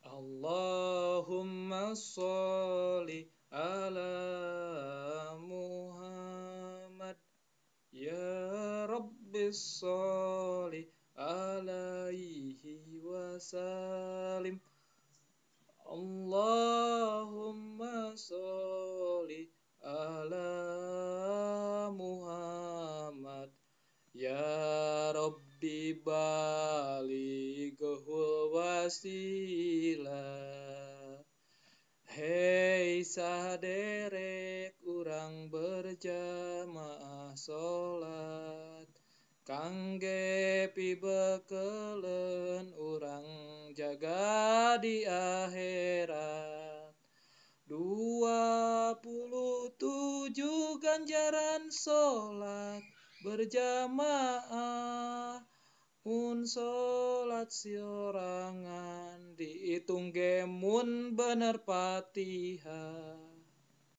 Allahumma sholli ala Muhammad ya Rabbi sholli alaihi wasallim. Allahumma sholli ala Muhammad ya Rabbi balighul wasilah. Hei saderek urang berjamaah salat, kangge pibekeleun urang jaga di akhirat. 27 ganjaran salat berjamaah, mun salat siorangan diitung ge mun bener Fatihah.